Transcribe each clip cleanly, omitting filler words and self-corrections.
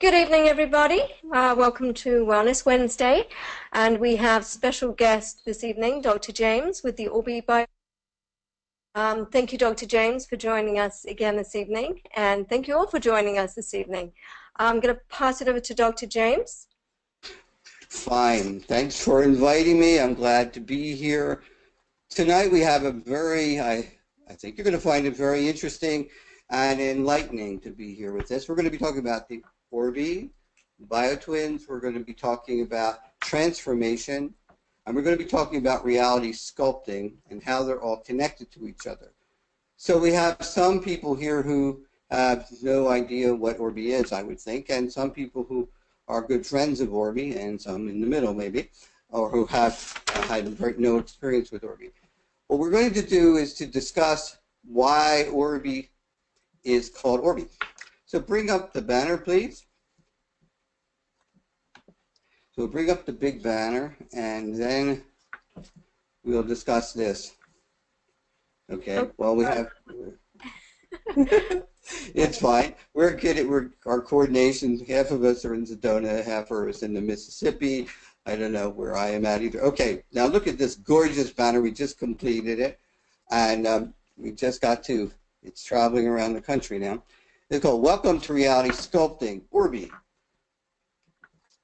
Good evening, everybody. Welcome to Wellness Wednesday. And we have special guest this evening, Dr. James with the Orbi Bio. Thank you, Dr. James, for joining us again this evening. And thank you all for joining us this evening. I'm going to pass it over to Dr. James. Fine. Thanks for inviting me. I'm glad to be here. Tonight we have a I think you're going to find it very interesting and enlightening to be here with this. We're going to be talking about the Orbi, biotwins. We're going to be talking about transformation, and we're going to be talking about reality sculpting and how they're all connected to each other. So we have some people here who have no idea what Orbi is, I would think, and some people who are good friends of Orbi, and some in the middle maybe, or who have had no experience with Orbi. What we're going to do is to discuss why Orbi is called Orbi. So bring up the banner, please. So bring up the big banner, and then we'll discuss this. Okay, well, we have... It's fine. We're good at our coordination. Half of us are in Sedona, half of us in the Mississippi. I don't know where I am at either. Okay, now look at this gorgeous banner. We just completed it, and we just got to, it's traveling around the country now. It's called Welcome to Reality Sculpting, Orbi,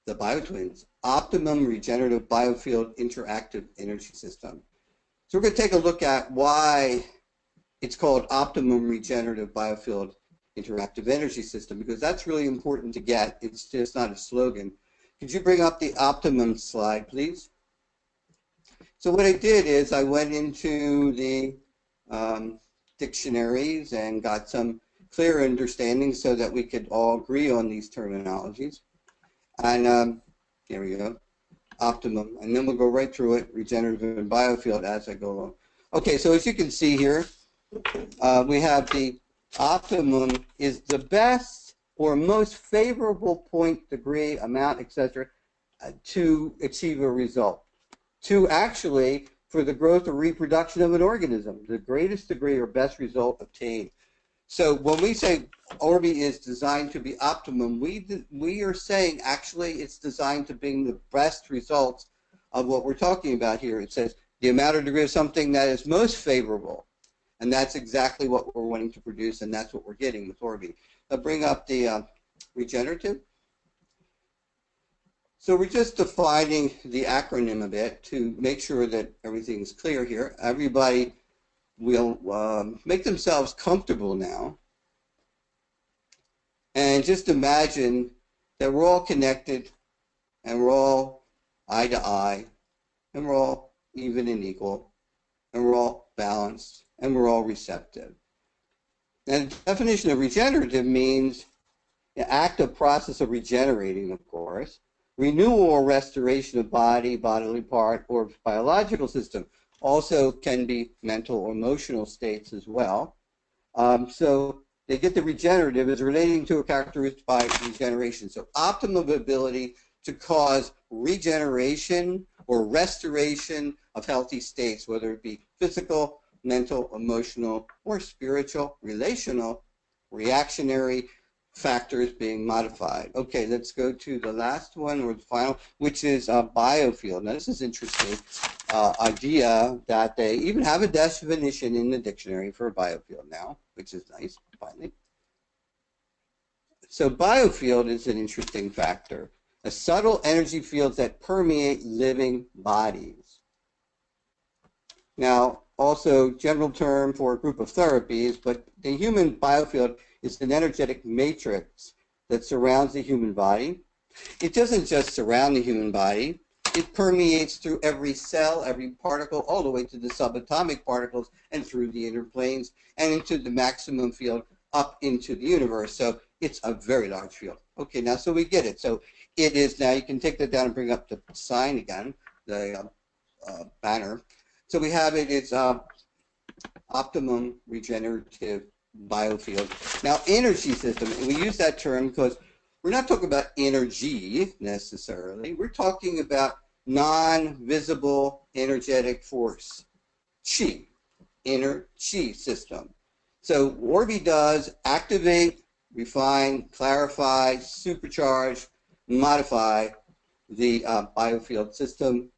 the Biotwins, Optimum Regenerative Biofield Interactive Energy System. So we're going to take a look at why it's called Optimum Regenerative Biofield Interactive Energy System, because that's really important to get. It's just not a slogan. Could you bring up the optimum slide, please? So what I did is I went into the dictionaries and got some clear understanding so that we could all agree on these terminologies. And here we go, optimum. And then we'll go right through it, regenerative and biofield, as I go along. Okay, so as you can see here, we have the optimum is the best or most favorable point, degree, amount, etc., to achieve a result. To actually, for the growth or reproduction of an organism, the greatest degree or best result obtained. So when we say Orbi is designed to be optimum, we are saying actually it's designed to bring the best results of what we're talking about here. It says the amount or degree of something that is most favorable. And that's exactly what we're wanting to produce, and that's what we're getting with Orbi. I'll bring up the regenerative. So we're just defining the acronym a bit to make sure that everything's clear here. Everybody will make themselves comfortable now. And just imagine that we're all connected, and we're all eye to eye, and we're all even and equal, and we're all balanced, and we're all receptive. And the definition of regenerative means an active process of regenerating, of course, renewal or restoration of body, bodily part, or biological system. Also can be mental or emotional states as well. So they get the regenerative as relating to a characteristic by regeneration. So optimum ability to cause regeneration or restoration of healthy states, whether it be physical, mental, emotional, or spiritual, relational, reactionary factors being modified. Okay, let's go to the last one, or the final, which is biofield. Now this is interesting idea that they even have a definition in the dictionary for a biofield now, which is nice, finally. So biofield is an interesting factor. A subtle energy fields that permeate living bodies. Now, also general term for a group of therapies, but the human biofield is an energetic matrix that surrounds the human body. It doesn't just surround the human body, it permeates through every cell, every particle, all the way to the subatomic particles and through the inner planes and into the maximum field up into the universe. So it's a very large field. Okay, now so we get it. So it is now, you can take that down and bring up the sign again, the banner. So we have it, it's optimum regenerative biofield. Now energy system, and we use that term because we're not talking about energy necessarily. We're talking about non-visible energetic force, chi, inner chi system. So Orbi does activate refine, clarify, supercharge, modify the biofield system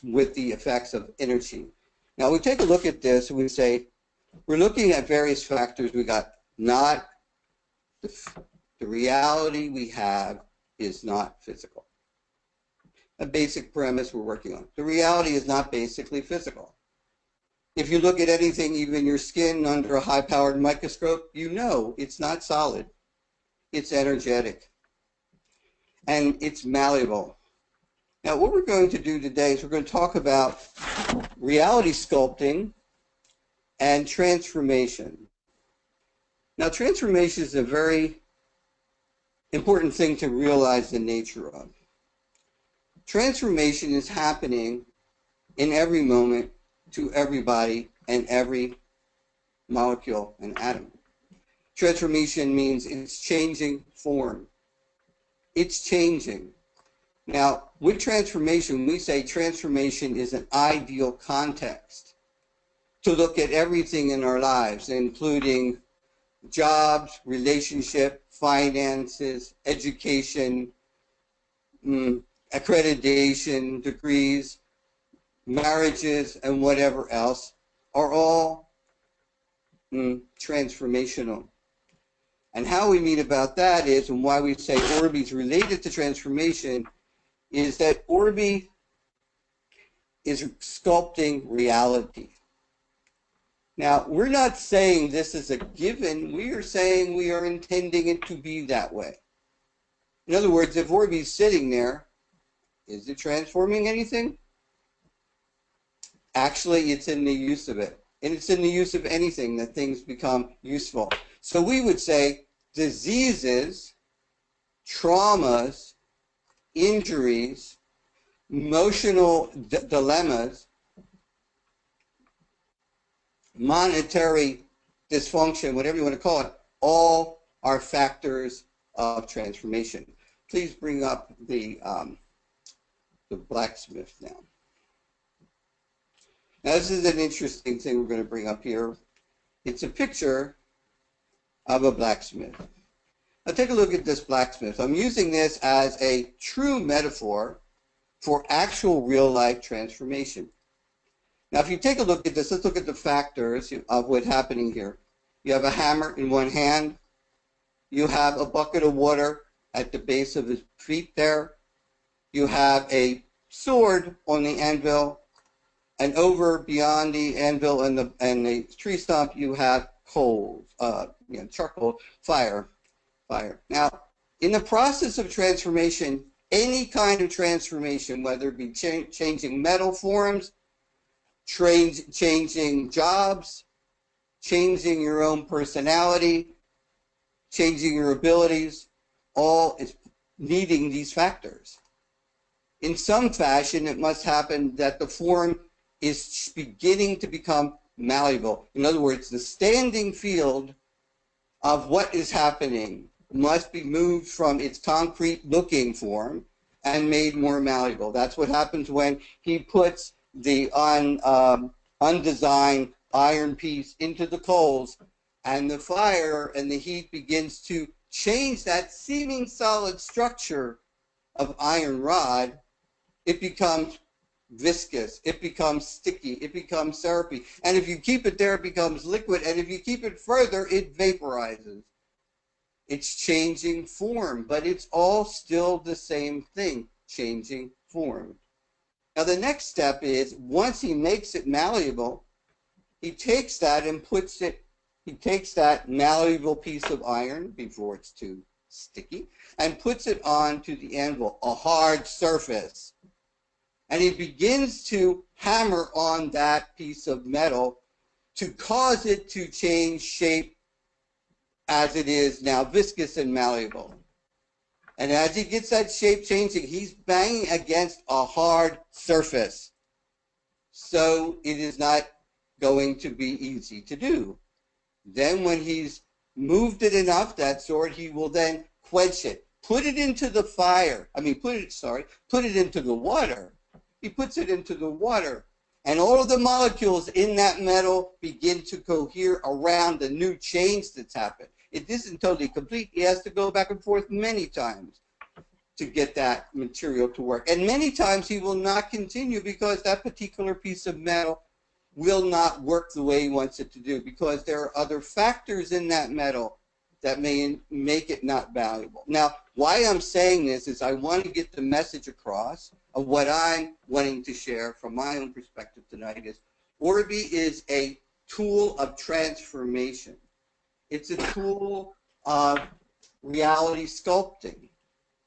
with the effects of energy. Now we take a look at this and we say, we're looking at various factors. We got not, the reality we have is not physical. A basic premise we're working on. The reality is not basically physical. If you look at anything, even your skin under a high-powered microscope, you know it's not solid. It's energetic. And it's malleable. Now, what we're going to do today is we're going to talk about reality sculpting and transformation. Now, transformation is a very important thing to realize the nature of. Transformation is happening in every moment to everybody and every molecule and atom. Transformation means it's changing form. It's changing. Now, with transformation, we say transformation is an ideal context to look at everything in our lives, including jobs, relationship, finances, education, accreditation, degrees, marriages, and whatever else are all transformational. And how we mean about that is, and why we say Orby is related to transformation, is that Orby is sculpting reality. Now, we're not saying this is a given. We are saying we are intending it to be that way. In other words, if Orby's sitting there, is it transforming anything? Actually, it's in the use of it. And it's in the use of anything that things become useful. So we would say diseases, traumas, injuries, emotional dilemmas, monetary dysfunction, whatever you want to call it, all are factors of transformation. Please bring up the blacksmith now. Now this is an interesting thing we're going to bring up here. It's a picture of a blacksmith. Now take a look at this blacksmith. I'm using this as a true metaphor for actual real-life transformation. Now, if you take a look at this, let's look at the factors of what's happening here. You have a hammer in one hand. You have a bucket of water at the base of his feet there. You have a sword on the anvil. And over beyond the anvil and the tree stump, you have coals, charcoal, fire. Now, in the process of transformation, any kind of transformation, whether it be changing metal forms, changing jobs, changing your own personality, changing your abilities, all is needing these factors. In some fashion, it must happen that the form is beginning to become malleable. In other words, the standing field of what is happening must be moved from its concrete looking form and made more malleable. That's what happens when he puts the undesigned iron piece into the coals, and the fire and the heat begins to change that seeming solid structure of iron rod. It becomes viscous, it becomes sticky, it becomes syrupy, and if you keep it there, it becomes liquid, and if you keep it further, it vaporizes. It's changing form, but it's all still the same thing, changing form. Now the next step is, once he makes it malleable, he takes that and he takes that malleable piece of iron, before it's too sticky, and puts it onto the anvil, a hard surface. And he begins to hammer on that piece of metal to cause it to change shape as it is now viscous and malleable. And as he gets that shape changing, he's banging against a hard surface. So it is not going to be easy to do. Then when he's moved it enough, that sword, he will then quench it. Put it into the fire. Put it into the water. He puts it into the water. And all of the molecules in that metal begin to cohere around the new change that's happened. It isn't totally complete. He has to go back and forth many times to get that material to work. And many times he will not continue because that particular piece of metal will not work the way he wants it to do, because there are other factors in that metal that may make it not valuable. Now, why I'm saying this is I want to get the message across of what I'm wanting to share from my own perspective tonight is Orbi is a tool of transformation. It's a tool of reality sculpting.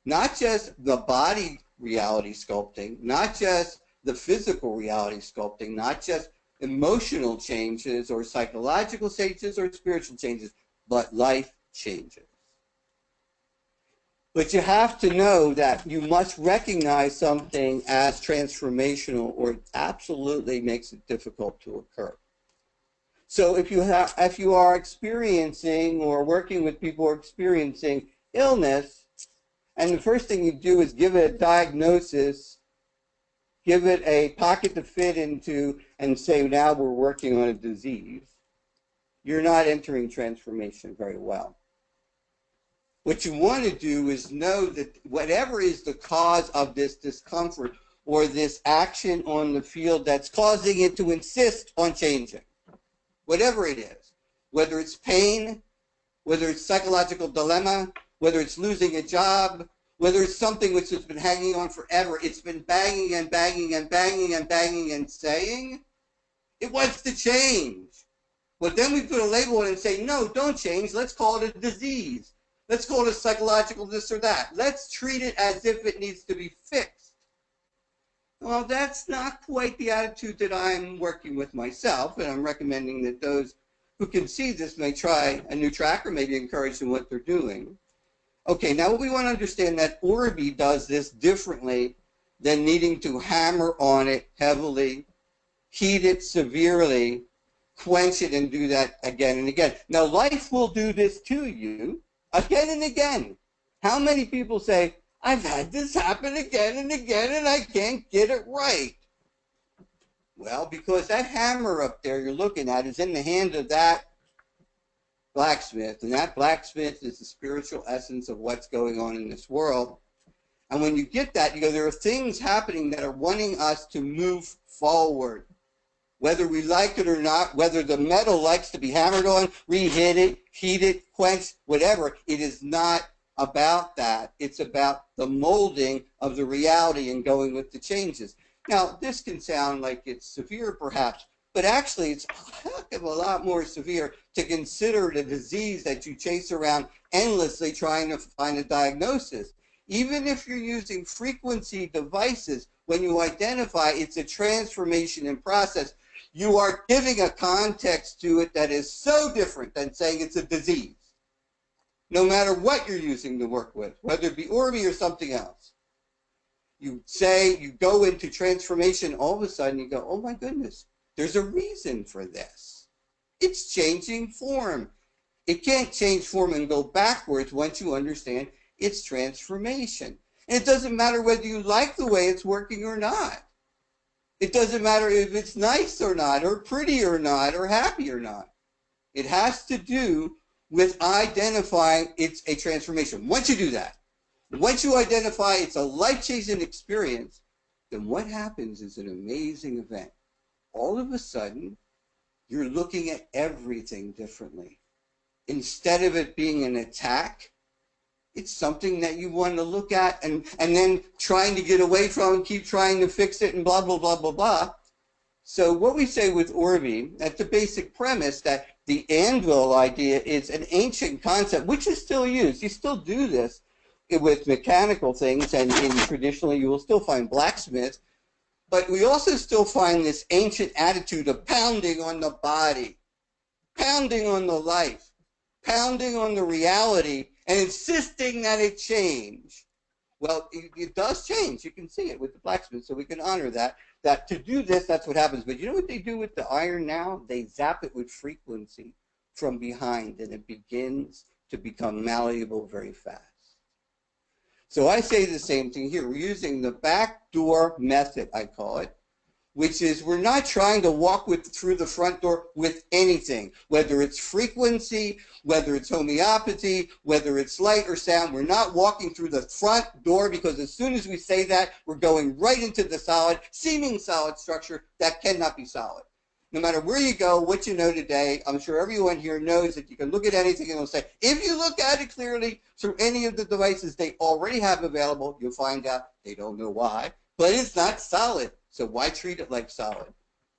Not just the body reality sculpting, not just the physical reality sculpting, not just emotional changes or psychological changes or spiritual changes, but life changes. But you have to know that you must recognize something as transformational, or it absolutely makes it difficult to occur. So if you are experiencing or working with people who are experiencing illness, and the first thing you do is give it a diagnosis, give it a pocket to fit into, and say, now we're working on a disease, you're not entering transformation very well. What you want to do is know that whatever is the cause of this discomfort or this action on the field that's causing it to insist on changing, whatever it is, whether it's pain, whether it's psychological dilemma, whether it's losing a job, whether it's something which has been hanging on forever, it's been banging and banging and banging and banging and saying, it wants to change. But then we put a label on it and say, no, don't change. Let's call it a disease. Let's call it a psychological this or that. Let's treat it as if it needs to be fixed. Well, that's not quite the attitude that I'm working with myself, and I'm recommending that those who can see this may try a new track or maybe encourage in what they're doing. Okay, now we want to understand that Orbi does this differently than needing to hammer on it heavily, heat it severely, quench it, and do that again and again. Now, life will do this to you again and again. How many people say, I've had this happen again and again and I can't get it right? Well, because that hammer up there you're looking at is in the hand of that blacksmith, and that blacksmith is the spiritual essence of what's going on in this world. And when you get that, you go, there are things happening that are wanting us to move forward. Whether we like it or not, whether the metal likes to be hammered on, reheat it, heat it, quench, whatever, it is not about that. It's about the molding of the reality and going with the changes. Now, this can sound like it's severe perhaps, but actually it's a heck of a lot more severe to consider it a disease that you chase around endlessly trying to find a diagnosis. Even if you're using frequency devices, when you identify it's a transformation in process, you are giving a context to it that is so different than saying it's a disease. No matter what you're using to work with, whether it be Orbi or something else. You say, you go into transformation, all of a sudden you go, oh my goodness, there's a reason for this. It's changing form. It can't change form and go backwards once you understand it's transformation. And it doesn't matter whether you like the way it's working or not. It doesn't matter if it's nice or not, or pretty or not, or happy or not. It has to do with identifying it's a transformation. Once you do that, once you identify it's a life-changing experience, then what happens is an amazing event. All of a sudden, you're looking at everything differently. Instead of it being an attack, it's something that you want to look at and then trying to get away from and keep trying to fix it and blah, blah, blah, blah, blah. So what we say with Orbi, that's the basic premise that the anvil idea is an ancient concept, which is still used. You still do this with mechanical things, and traditionally you will still find blacksmiths, but we also still find this ancient attitude of pounding on the body, pounding on the life, pounding on the reality, and insisting that it change. Well, it does change. You can see it with the blacksmith, so we can honor that. That to do this, that's what happens. But you know what they do with the iron now? They zap it with frequency from behind, and it begins to become malleable very fast. So I say the same thing here. We're using the backdoor method, I call it, which is we're not trying to walk through the front door with anything, whether it's frequency, whether it's homeopathy, whether it's light or sound. We're not walking through the front door, because as soon as we say that, we're going right into the solid, seeming solid structure that cannot be solid. No matter where you go, what you know today, I'm sure everyone here knows that you can look at anything and it'll say, if you look at it clearly through any of the devices they already have available, you'll find out they don't know why, but it's not solid. So why treat it like solid?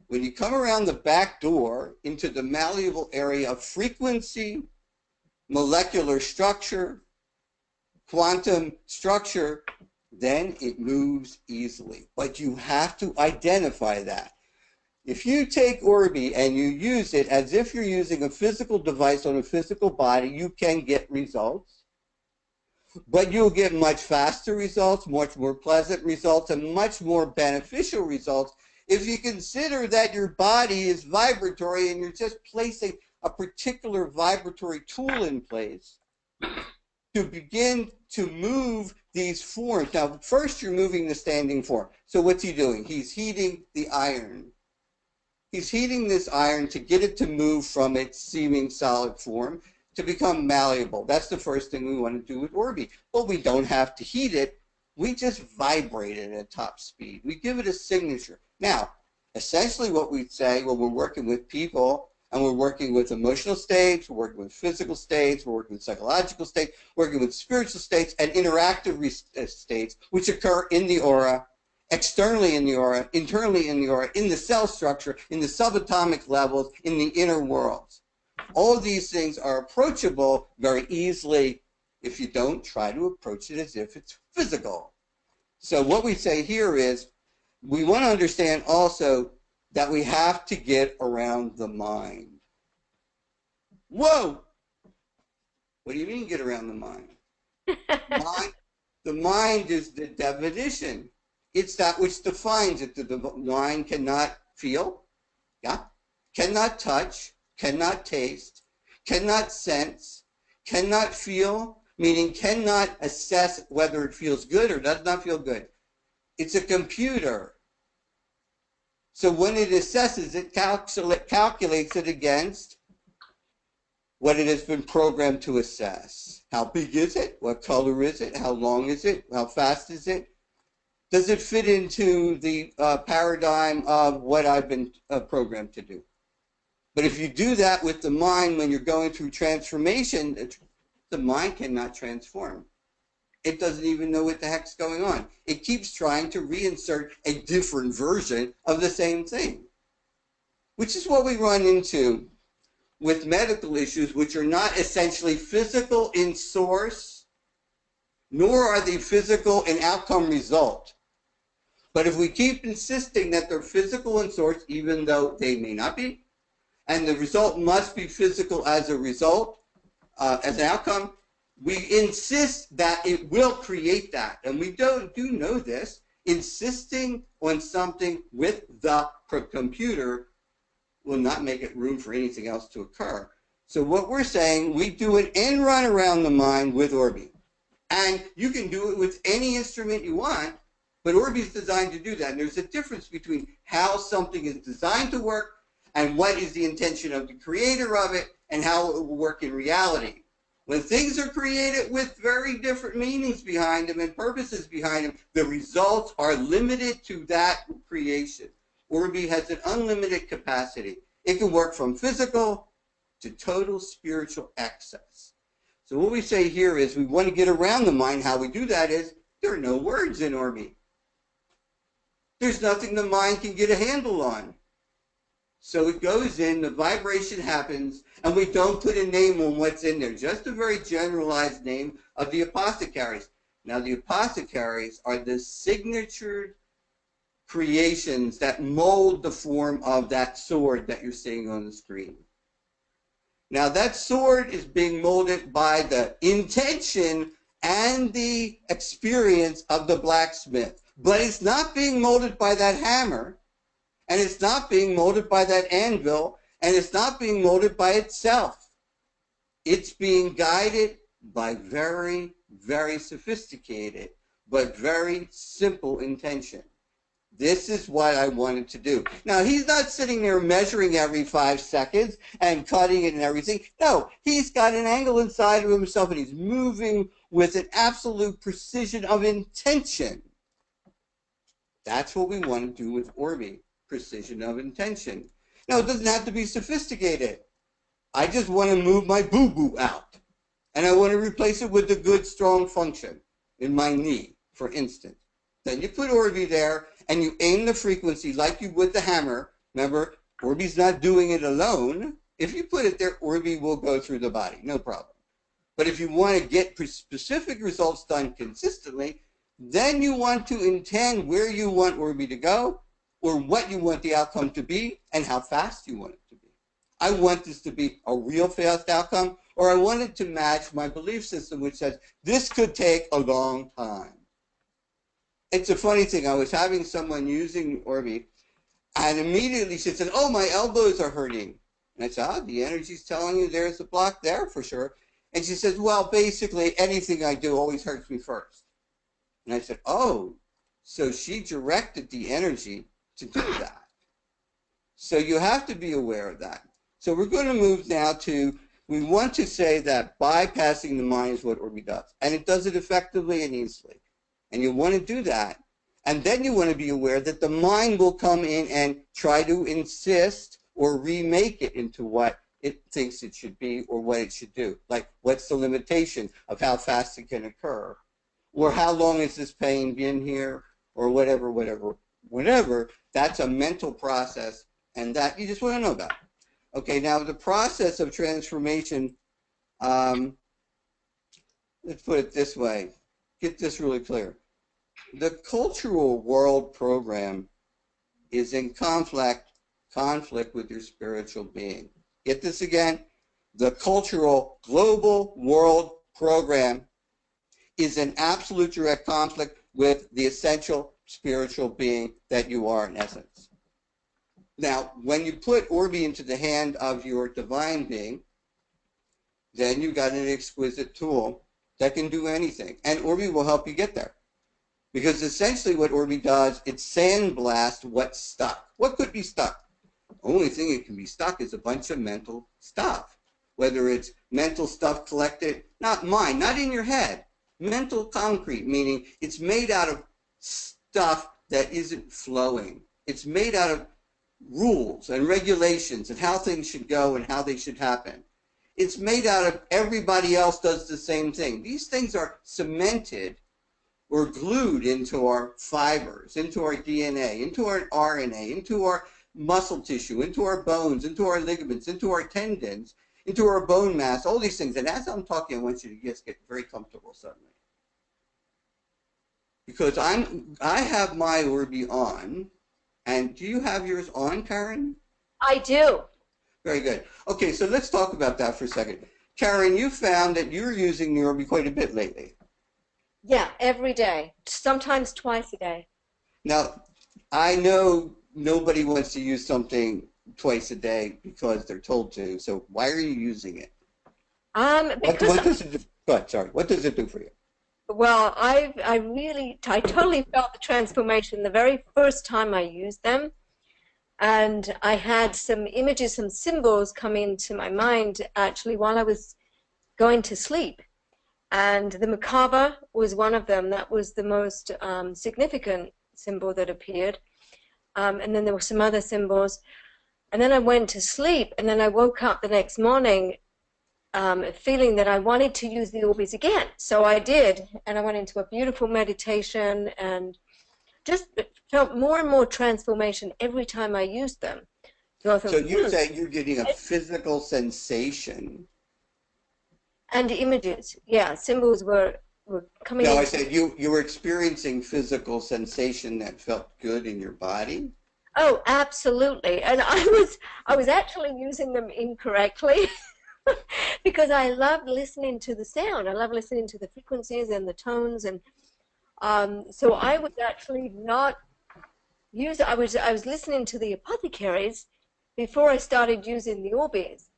When you come around the back door into the malleable area of frequency, molecular structure, quantum structure, then it moves easily. But you have to identify that. If you take Orbi and you use it as if you're using a physical device on a physical body, you can get results. But you'll get much faster results, much more pleasant results, and much more beneficial results if you consider that your body is vibratory and you're just placing a particular vibratory tool in place to begin to move these forms. Now, first you're moving the standing form. So what's he doing? He's heating the iron. He's heating this iron to get it to move from its seeming solid form to become malleable. That's the first thing we want to do with Orbi. But we don't have to heat it. We just vibrate it at top speed. We give it a signature. Now, essentially what we say when we're working with people, and we're working with emotional states, we're working with physical states, we're working with psychological states, working with spiritual states and interactive states, which occur in the aura, externally in the aura, internally in the aura, in the cell structure, in the subatomic levels, in the inner worlds. All of these things are approachable very easily if you don't try to approach it as if it's physical. So what we say here is we want to understand also that we have to get around the mind. Whoa! What do you mean get around the mind? The mind is the definition. It's that which defines it. The mind cannot feel, yeah, cannot touch, cannot taste, cannot sense, cannot feel, meaning cannot assess whether it feels good or does not feel good. It's a computer. So when it assesses it, calculates it against what it has been programmed to assess. How big is it? What color is it? How long is it? How fast is it? Does it fit into the paradigm of what I've been programmed to do? But if you do that with the mind when you're going through transformation, the mind cannot transform. It doesn't even know what the heck's going on. It keeps trying to reinsert a different version of the same thing, which is what we run into with medical issues, which are not essentially physical in source, nor are they physical in outcome result. But if we keep insisting that they're physical in source, even though they may not be, and the result must be physical as a result, as an outcome, we insist that it will create that. And we do know this. Insisting on something with the computer will not make it room for anything else to occur. So what we're saying, we do an end run around the mind with Orbi. And you can do it with any instrument you want, but Orbi is designed to do that. And there's a difference between how something is designed to work and what is the intention of the creator of it and how it will work in reality. When things are created with very different meanings behind them and purposes behind them, the results are limited to that creation. Orbi has an unlimited capacity. It can work from physical to total spiritual access. So what we say here is we want to get around the mind. How we do that is there are no words in Orbi. There's nothing the mind can get a handle on. So it goes in, the vibration happens, and we don't put a name on what's in there, just a very generalized name of the apothecaries. Now the apothecaries are the signature creations that mold the form of that sword that you're seeing on the screen. Now that sword is being molded by the intention and the experience of the blacksmith, but it's not being molded by that hammer. And it's not being molded by that anvil, and it's not being molded by itself. It's being guided by very, very sophisticated, but very simple intention. This is what I wanted to do. Now, he's not sitting there measuring every 5 seconds and cutting it and everything. No, he's got an angle inside of himself and he's moving with an absolute precision of intention. That's what we want to do with Orbi, precision of intention. Now, it doesn't have to be sophisticated. I just want to move my boo-boo out. And I want to replace it with a good, strong function in my knee, for instance. Then you put Orbi there, and you aim the frequency like you would the hammer. Remember, Orbi's not doing it alone. If you put it there, Orbi will go through the body, no problem. But if you want to get specific results done consistently, then you want to intend where you want Orbi to go, or what you want the outcome to be, and how fast you want it to be. I want this to be a real fast outcome, or I want it to match my belief system, which says this could take a long time. It's a funny thing. I was having someone using Orbi, and immediately she said, oh, my elbows are hurting. And I said, oh, the energy's telling you there's a block there for sure. And she says, well, basically anything I do always hurts me first. And I said, oh, so she directed the energy to do that. So you have to be aware of that. So we're going to move now to, we want to say that bypassing the mind is what Orbi does. And it does it effectively and easily. And you want to do that. And then you want to be aware that the mind will come in and try to insist or remake it into what it thinks it should be or what it should do. Like, what's the limitation of how fast it can occur? Or how long has this pain been here? Or whatever. That's a mental process, and that you just want to know about. Okay, now the process of transformation, let's put it this way. Get this really clear. The cultural world program is in conflict with your spiritual being. Get this again. The cultural global world program is in absolute direct conflict with the essential spiritual being that you are in essence. Now, when you put Orbi into the hand of your divine being, then you've got an exquisite tool that can do anything. And Orbi will help you get there. Because essentially what Orbi does, it sandblasts what's stuck. What could be stuck? The only thing that can be stuck is a bunch of mental stuff. Whether it's mental stuff collected, not mine, not in your head. Mental concrete, meaning it's made out of stuff that isn't flowing. It's made out of rules and regulations and how things should go and how they should happen. It's made out of everybody else does the same thing. These things are cemented or glued into our fibers, into our DNA, into our RNA, into our muscle tissue, into our bones, into our ligaments, into our tendons, into our bone mass, all these things. And as I'm talking, I want you to just get very comfortable suddenly. Because I have my Orbi on, and do you have yours on, Karen? I do. Very good. Okay, so let's talk about that for a second. Karen, you found that you're using the Orbi quite a bit lately. Yeah, every day, sometimes twice a day. Now, I know nobody wants to use something twice a day because they're told to, so why are you using it? Because what does it do? Go ahead, sorry. What does it do for you? well, I totally felt the transformation the very first time I used them. And I had some images, some symbols come into my mind actually while I was going to sleep. And the macabre was one of them. That was the most significant symbol that appeared. And then there were some other symbols. And then I went to sleep, and then I woke up the next morning feeling that I wanted to use the Orbis again. So I did, and I went into a beautiful meditation and just felt more and more transformation every time I used them. So I thought, So you say you're getting a physical sensation. and images, yeah, symbols were coming in. No, I said you were experiencing physical sensation that felt good in your body. Oh, absolutely. And I was actually using them incorrectly because I love listening to the sound. I love listening to the frequencies and the tones, and so I was actually not using. I was listening to the apothecaries before I started using the Orbis.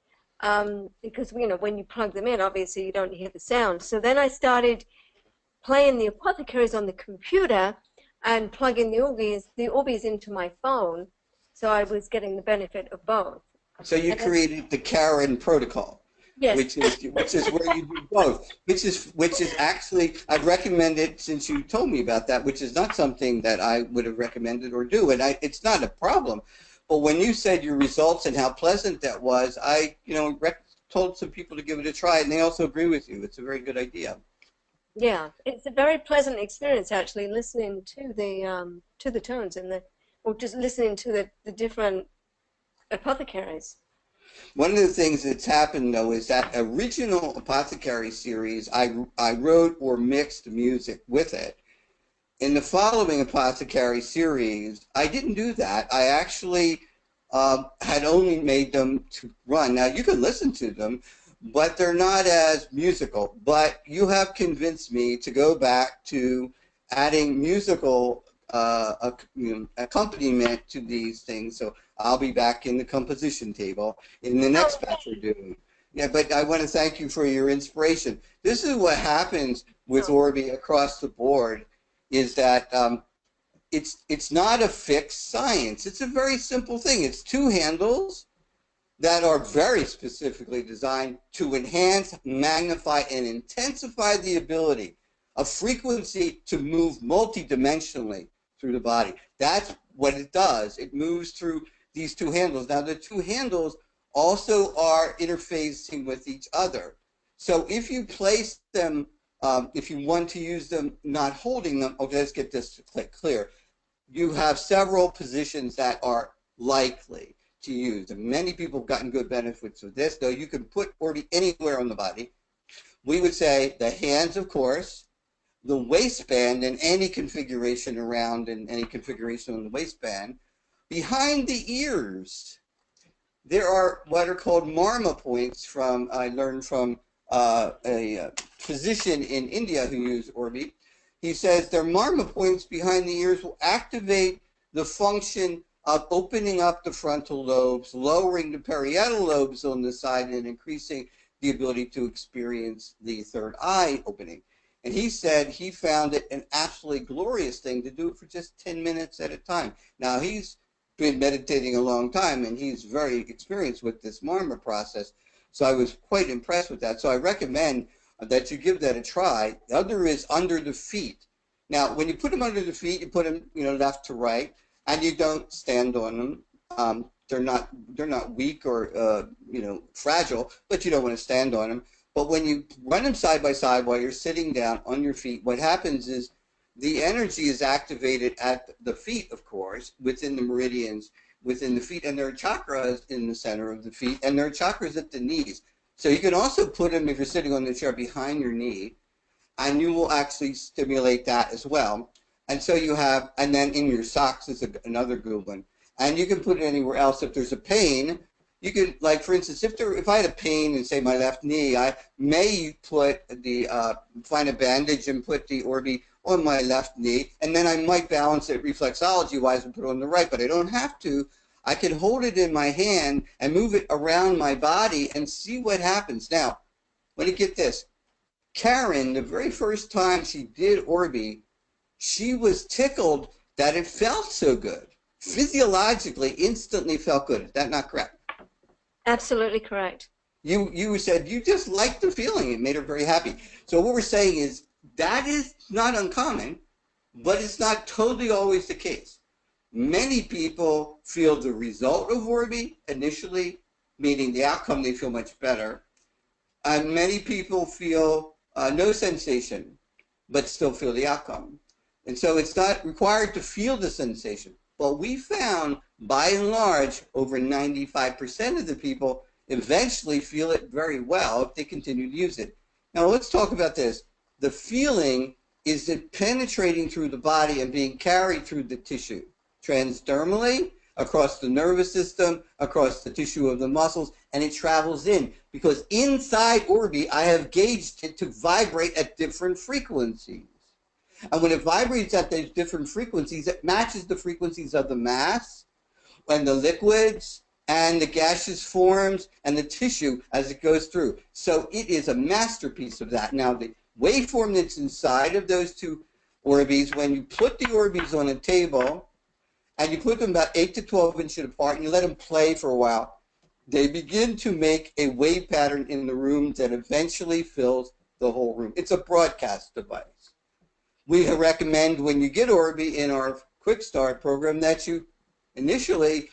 Because when you plug them in, obviously you don't hear the sound. So then I started playing the apothecaries on the computer, and plugging the Orbeez into my phone, so I was getting the benefit of both. So you And then, created the Karen protocol, yes, which is where you do both, which is actually I'd recommend it since you told me about that, which is not something that I would have recommended or do, and it's not a problem. But when you said your results and how pleasant that was, I told some people to give it a try, and they also agree with you. It's a very good idea. yeah, it's a very pleasant experience actually listening to the tones and the or just listening to the different apothecaries. One of the things that's happened though is that original Apothecary series, I wrote or mixed music with it. In the following Apothecary series, I didn't do that. I actually had only made them to run. Now, you can listen to them, but they're not as musical. But you have convinced me to go back to adding musical accompaniment to these things. So I'll be back in the composition table in the Oh, next batch we're doing. Yeah, but I want to thank you for your inspiration. This is what happens with no. Orbi across the board is that it's not a fixed science. It's a very simple thing. It's two handles that are very specifically designed to enhance, magnify, and intensify the ability of frequency to move multidimensionally through the body. That's what it does. It moves through these two handles. Now, the two handles also are interfacing with each other. So if you place them, if you want to use them not holding them, okay, let's get this clear. You have several positions that are likely to use. And many people have gotten good benefits with this, though you can put Orbi anywhere on the body. We would say the hands, of course, the waistband in any configuration around and any configuration on the waistband. Behind the ears, there are what are called marma points from, I learned from a physician in India who used Orbi. He says their marma points behind the ears will activate the function of opening up the frontal lobes, lowering the parietal lobes on the side, and increasing the ability to experience the third eye opening. And he said he found it an absolutely glorious thing to do it for just 10 minutes at a time. Now, he's been meditating a long time, and he's very experienced with this marma process. So I was quite impressed with that. So I recommend that you give that a try. The other is under the feet. Now, when you put them under the feet, you put them, left to right, and you don't stand on them. They're not weak or fragile, but you don't want to stand on them. But when you run them side by side while you're sitting down on your feet, what happens is the energy is activated at the feet, of course, within the meridians, within the feet, and there are chakras in the center of the feet, and there are chakras at the knees. So you can also put them, if you're sitting on the chair, behind your knee, and you will actually stimulate that as well. And so you have, and then in your socks is another good one. And you can put it anywhere else. If there's a pain, you could, like for instance, if I had a pain in, say, my left knee, I may put find a bandage and put the Orbi on my left knee, and then I might balance it reflexology-wise and put it on the right, but I don't have to. I can hold it in my hand and move it around my body and see what happens. Now, let me get this. Karen, the very first time she did Orbi, she was tickled that it felt so good. Physiologically, instantly felt good. Is that not correct? Absolutely correct. You said you just liked the feeling. It made her very happy. So what we're saying is that is not uncommon, but it's not totally always the case. Many people feel the result of Orbi initially, meaning the outcome, they feel much better. And many people feel no sensation, but still feel the outcome. And so it's not required to feel the sensation. But we found, by and large, over 95% of the people eventually feel it very well if they continue to use it. Now let's talk about this. The feeling is it penetrating through the body and being carried through the tissue, transdermally, across the nervous system, across the tissue of the muscles, and it travels in. Because inside Orbi, I have gauged it to vibrate at different frequencies. And when it vibrates at those different frequencies, it matches the frequencies of the mass and the liquids and the gaseous forms and the tissue as it goes through. So it is a masterpiece of that. Now, the waveform that's inside of those two Orbeez. When you put the Orbeez on a table and you put them about 8 to 12 inches apart and you let them play for a while, they begin to make a wave pattern in the room that eventually fills the whole room. It's a broadcast device. We recommend when you get Orbi in our Quick Start program that you initially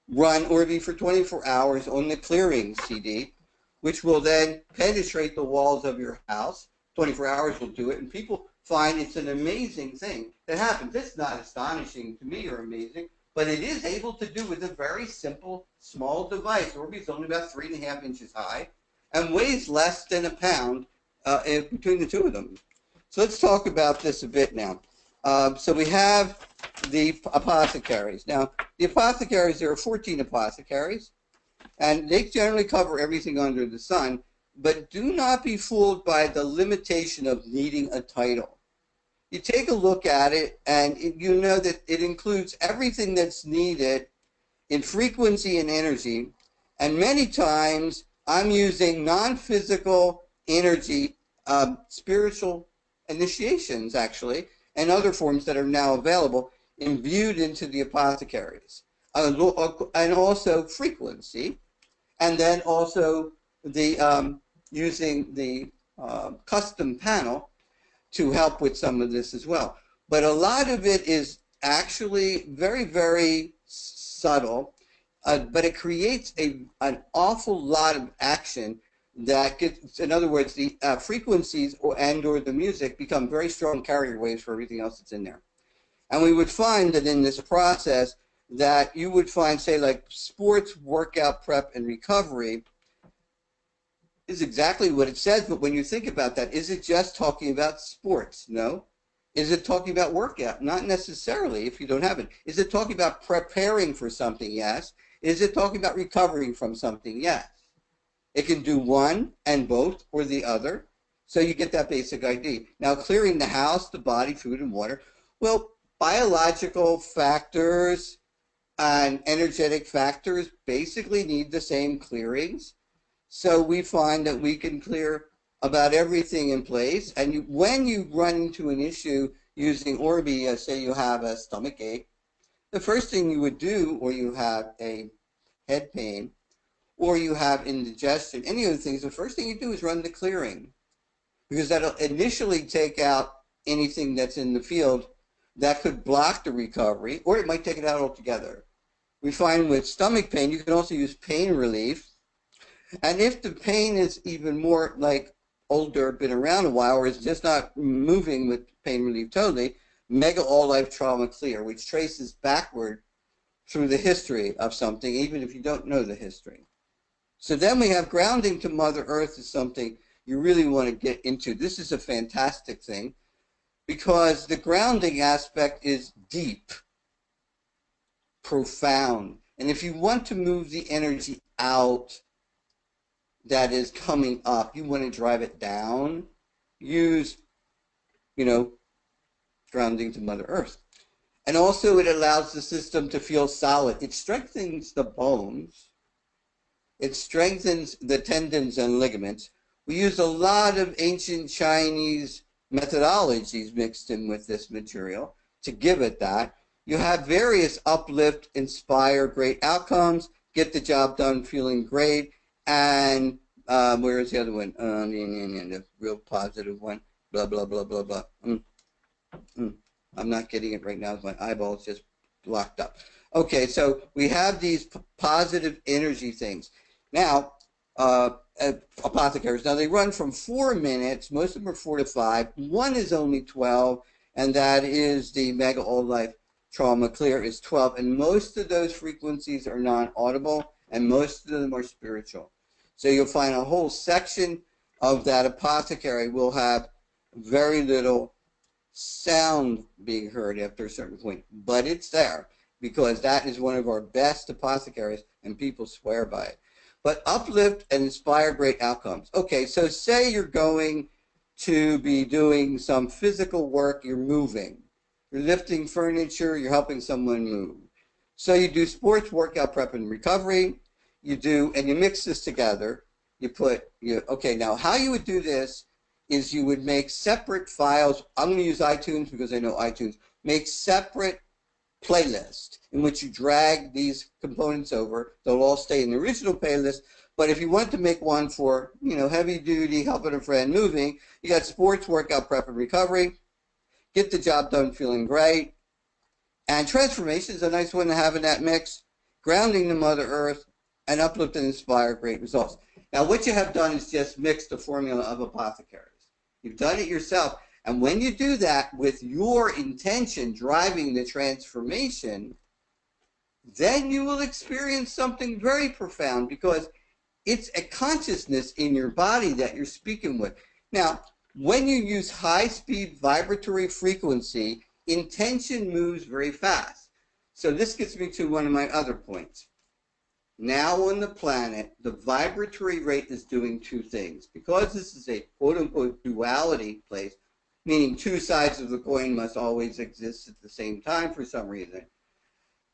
run Orbi for 24 hours on the clearing CD, which will then penetrate the walls of your house. 24 hours will do it, and people find it's an amazing thing that happens. It's not astonishing to me or amazing, but it is able to do with a very simple, small device. Orbi is only about 3.5 inches high and weighs less than a pound between the two of them. So let's talk about this a bit now. So we have the apothecaries. Now, the apothecaries, there are 14 apothecaries, and they generally cover everything under the sun, but do not be fooled by the limitation of needing a title. You take a look at it, and you know that it includes everything that's needed in frequency and energy, and many times I'm using non-physical energy, spiritual initiations, actually, and other forms that are now available, imbued into the apothecaries. And also frequency, and then also the using the custom panel to help with some of this as well. But a lot of it is actually very, very subtle, but it creates an awful lot of action that gets, in other words, the frequencies or the music become very strong carrier waves for everything else that's in there. And we would find that in this process that you would find, say, like sports, workout, prep, and recovery is exactly what it says, but when you think about that, is it just talking about sports? No. Is it talking about workout? Not necessarily if you don't have it. Is it talking about preparing for something? Yes. Is it talking about recovering from something? Yes. It can do one and both or the other. So you get that basic idea. Now, clearing the house, the body, food, and water. Well, biological factors and energetic factors basically need the same clearings. So we find that we can clear about everything in place. And when you run into an issue using Orbi, say you have a stomach ache, the first thing you would do, or you have a head pain, or you have indigestion, any of the things, the first thing you do is run the clearing, because that'll initially take out anything that's in the field that could block the recovery, or it might take it out altogether. We find with stomach pain, you can also use pain relief. And if the pain is even more like older, been around a while, or is just not moving with pain relief totally, Mega All Life Trauma Clear, which traces backward through the history of something, even if you don't know the history. So then we have grounding to Mother Earth is something you really want to get into. This is a fantastic thing because the grounding aspect is deep, profound. And if you want to move the energy out that is coming up, you want to drive it down, use, grounding to Mother Earth. And also it allows the system to feel solid. It strengthens the bones. It strengthens the tendons and ligaments. We use a lot of ancient Chinese methodologies mixed in with this material to give it that. You have various uplift, inspire, great outcomes, get the job done feeling great, and where is the other one? The real positive one. Blah, blah, blah, blah, blah. I'm not getting it right now. My eyeball's just blocked up. Okay, so we have these positive energy things. Now, apothecaries. Now, they run from 4 minutes. Most of them are 4 to 5. One is only 12, and that is the Mega All Life Trauma Clear is 12. And most of those frequencies are non-audible, and most of them are spiritual. So you'll find a whole section of that apothecary will have very little sound being heard after a certain point, but it's there because that is one of our best apothecaries and people swear by it. But uplift and inspire great outcomes. Okay, so say you're going to be doing some physical work, you're moving, you're lifting furniture, you're helping someone move. So you do sports, workout, prep, and recovery. You do, and you mix this together. You put, okay, now how you would do this is you would make separate files. I'm going to use iTunes because I know iTunes. Make separate playlists in which you drag these components over. They'll all stay in the original playlist. But if you want to make one for, heavy duty, helping a friend, moving, you got sports, workout, prep, and recovery. Get the job done feeling great. And transformation is a nice one to have in that mix. Grounding to Mother Earth and uplift and inspire great results. Now, what you have done is just mix the formula of apothecaries. You've done it yourself. And when you do that with your intention driving the transformation, then you will experience something very profound because it's a consciousness in your body that you're speaking with. Now, when you use high-speed vibratory frequency, intention moves very fast. So this gets me to one of my other points. Now on the planet, the vibratory rate is doing two things. Because this is a quote-unquote duality place, meaning two sides of the coin must always exist at the same time for some reason,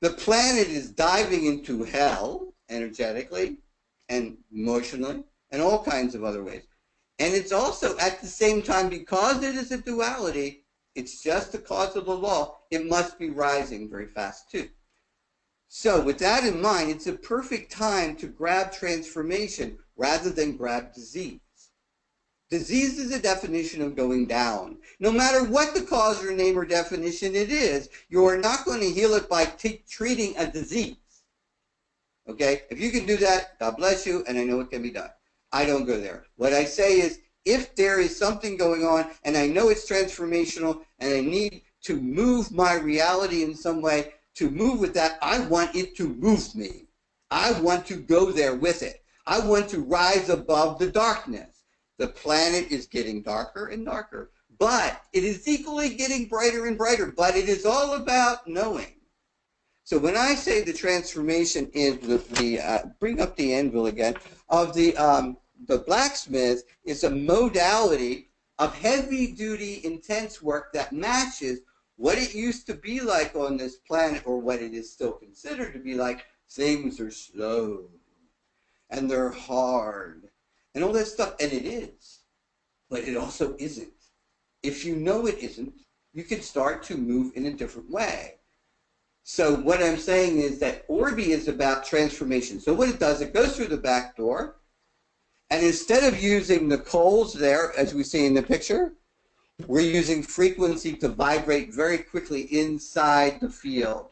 the planet is diving into hell energetically and emotionally and all kinds of other ways. And it's also at the same time, because it is a duality, it's just the cause of the law, it must be rising very fast too. So with that in mind, it's a perfect time to grab transformation rather than grab disease. Disease is a definition of going down. No matter what the cause or name or definition it is, you are not going to heal it by treating a disease. Okay? If you can do that, God bless you, and I know it can be done. I don't go there. What I say is, if there is something going on, and I know it's transformational, and I need to move my reality in some way, to move with that, I want it to move me. I want to go there with it. I want to rise above the darkness. The planet is getting darker and darker, but it is equally getting brighter and brighter, but it is all about knowing. So when I say the transformation is bring up the anvil again, of the blacksmith is a modality of heavy-duty, intense work that matches what it used to be like on this planet, or what it is still considered to be like. Things are slow, and they're hard, and all that stuff, and it is, but it also isn't. If you know it isn't, you can start to move in a different way. So what I'm saying is that Orbi is about transformation. So what it does, it goes through the back door, and instead of using the coals there, as we see in the picture, we're using frequency to vibrate very quickly inside the field.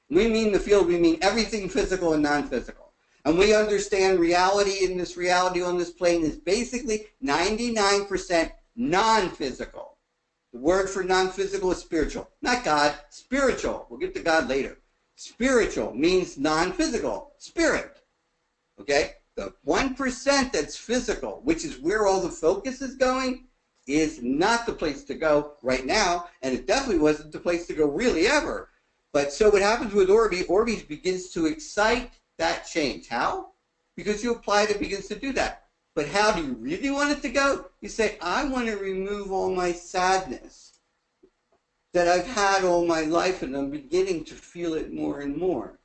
We mean the field, we mean everything physical and non-physical. And we understand reality in this reality on this plane is basically 99% non-physical. The word for non-physical is spiritual. Not God, spiritual. We'll get to God later. Spiritual means non-physical, spirit. Okay? The 1% that's physical, which is where all the focus is going, is not the place to go right now, and it definitely wasn't the place to go really ever. But so what happens with Orbi, Orbi begins to excite that change. How? Because you apply it, it begins to do that. But how do you really want it to go? You say, I want to remove all my sadness that I've had all my life, and I'm beginning to feel it more and more.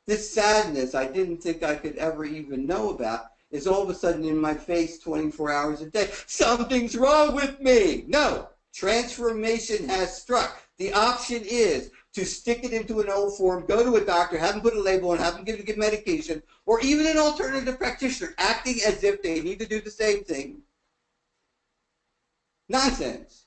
This sadness I didn't think I could ever even know about is all of a sudden in my face 24 hours a day. Something's wrong with me. No, transformation has struck. The option is to stick it into an old form, go to a doctor, have them put a label on, have them give medication, or even an alternative practitioner acting as if they need to do the same thing. Nonsense.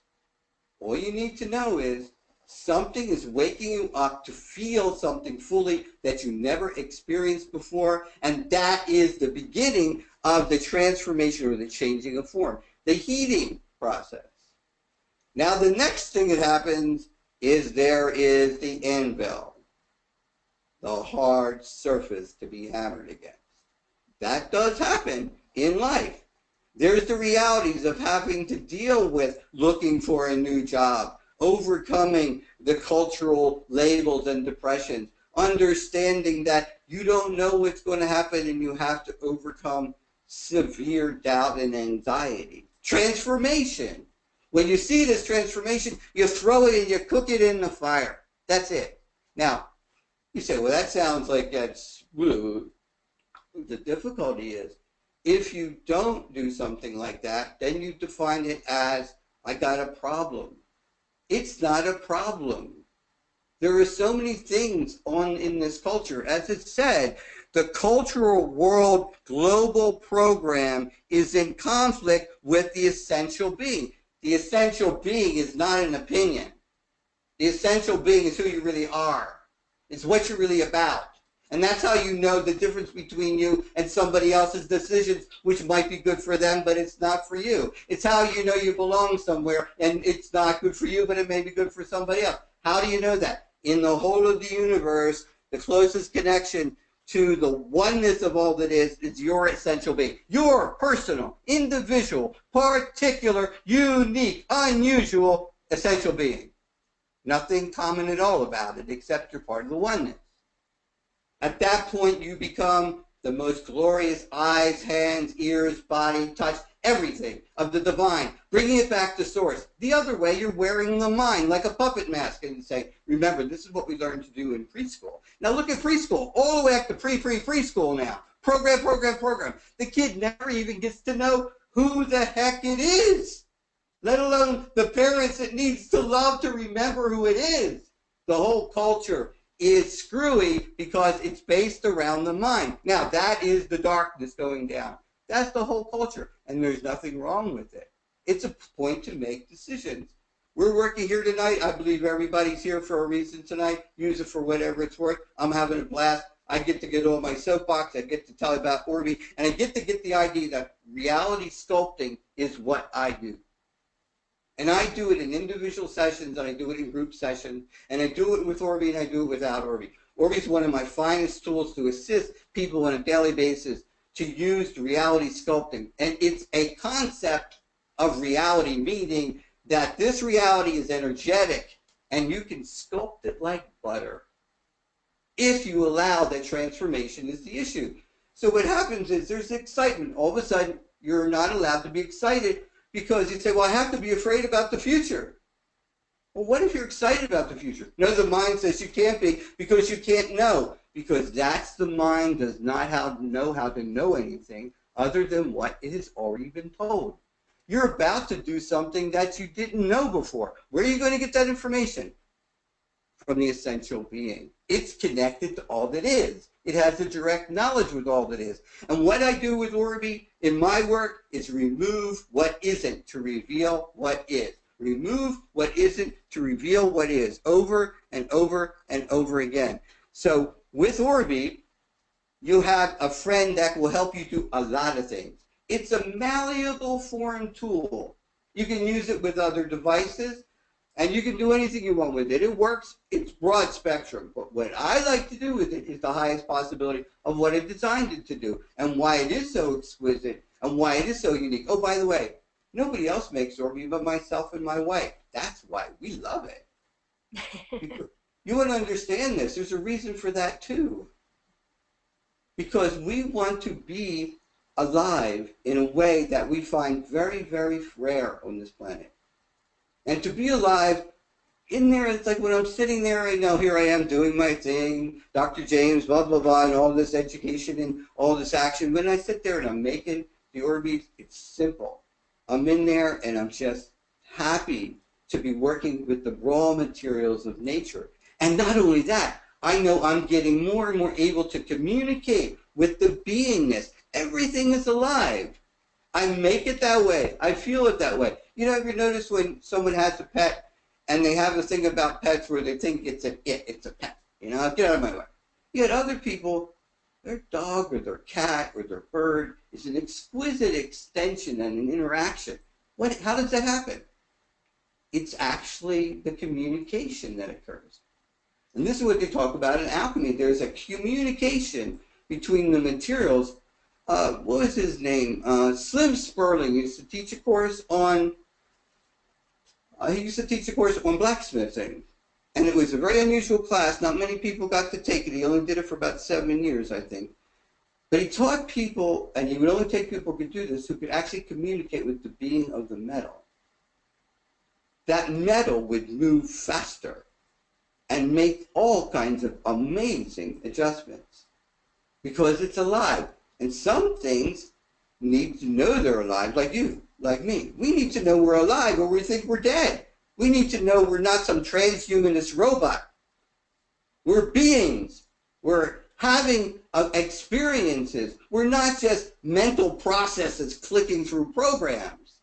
All you need to know is something is waking you up to feel something fully that you never experienced before, and that is the beginning of the transformation or the changing of form, the heating process. Now the next thing that happens is there is the anvil, the hard surface to be hammered against. That does happen in life. There's the realities of having to deal with looking for a new job, overcoming the cultural labels and depressions, understanding that you don't know what's going to happen and you have to overcome severe doubt and anxiety. Transformation. When you see this transformation, you throw it and you cook it in the fire. That's it. Now, you say, well, that sounds like that's... The difficulty is, If you don't do something like that, then you define it as, I got a problem. It's not a problem. There are so many things on in this culture. As it said, the cultural world global program is in conflict with the essential being. The essential being is not an opinion. The essential being is who you really are. It's what you're really about. And that's how you know the difference between you and somebody else's decisions, which might be good for them, but it's not for you. It's how you know you belong somewhere, and it's not good for you, but it may be good for somebody else. How do you know that? In the whole of the universe, the closest connection to the oneness of all that is your essential being. Your personal, individual, particular, unique, unusual essential being. Nothing common at all about it, except you're part of the oneness. At that point, you become the most glorious eyes, hands, ears, body, touch, everything of the divine, bringing it back to source. The other way, you're wearing the mind like a puppet mask and say, remember, this is what we learned to do in preschool. Now look at preschool, all the way up to preschool now. Program, program, program. The kid never even gets to know who the heck it is, let alone the parents it needs to love to remember who it is. The whole culture is screwy because it's based around the mind. Now, that is the darkness going down. That's the whole culture, and there's nothing wrong with it. It's a point to make decisions. We're working here tonight. I believe everybody's here for a reason tonight. Use it for whatever it's worth. I'm having a blast. I get to get on my soapbox. I get to tell you about Orby, and I get to get the idea that reality sculpting is what I do. And I do it in individual sessions, and I do it in group sessions, and I do it with Orby, and I do it without Orby. Orby is one of my finest tools to assist people on a daily basis to use reality sculpting. And it's a concept of reality, meaning that this reality is energetic, and you can sculpt it like butter if you allow that transformation is the issue. So what happens is there's excitement. All of a sudden, you're not allowed to be excited, because you say, well, I have to be afraid about the future. Well, what if you're excited about the future? No, the mind says you can't be because you can't know. Because that's the mind does not know how to know anything other than what it has already been told. You're about to do something that you didn't know before. Where are you going to get that information? From the essential being. It's connected to all that is. It has a direct knowledge with all that is. And what I do with Orby in my work is remove what isn't to reveal what is. Remove what isn't to reveal what is, over and over and over again. So with Orby, you have a friend that will help you do a lot of things. It's a malleable foreign tool. You can use it with other devices, and you can do anything you want with it. It works. It's broad spectrum. But what I like to do with it is the highest possibility of what I designed it to do and why it is so exquisite and why it is so unique. Oh, by the way, nobody else makes Orby but myself and my wife. That's why we love it. You want to understand this. There's a reason for that, too. Because we want to be alive in a way that we find very, very rare on this planet. And to be alive in there, it's like when I'm sitting there, I know here I am doing my thing, Dr. James, blah, blah, blah, and all this education and all this action. When I sit there and I'm making the Orbeez, it's simple. I'm in there and I'm just happy to be working with the raw materials of nature. And not only that, I know I'm getting more and more able to communicate with the beingness. Everything is alive. I make it that way. I feel it that way. You know, ever notice when someone has a pet and they have a thing about pets where they think it's it's a pet. You know, get out of my way. Yet other people, their dog or their cat or their bird is an exquisite extension and an interaction. How does that happen? It's actually the communication that occurs. And this is what they talk about in alchemy. There's a communication between the materials. What was his name? Slim Sperling used to teach a course on blacksmithing. And it was a very unusual class. Not many people got to take it. He only did it for about 7 years, I think. But he taught people, and he would only take people who could do this, who could actually communicate with the being of the metal. That metal would move faster and make all kinds of amazing adjustments because it's alive. And some things need to know they're alive, like you, like me. We need to know we're alive or we think we're dead. We need to know we're not some transhumanist robot. We're beings. We're having experiences. We're not just mental processes clicking through programs.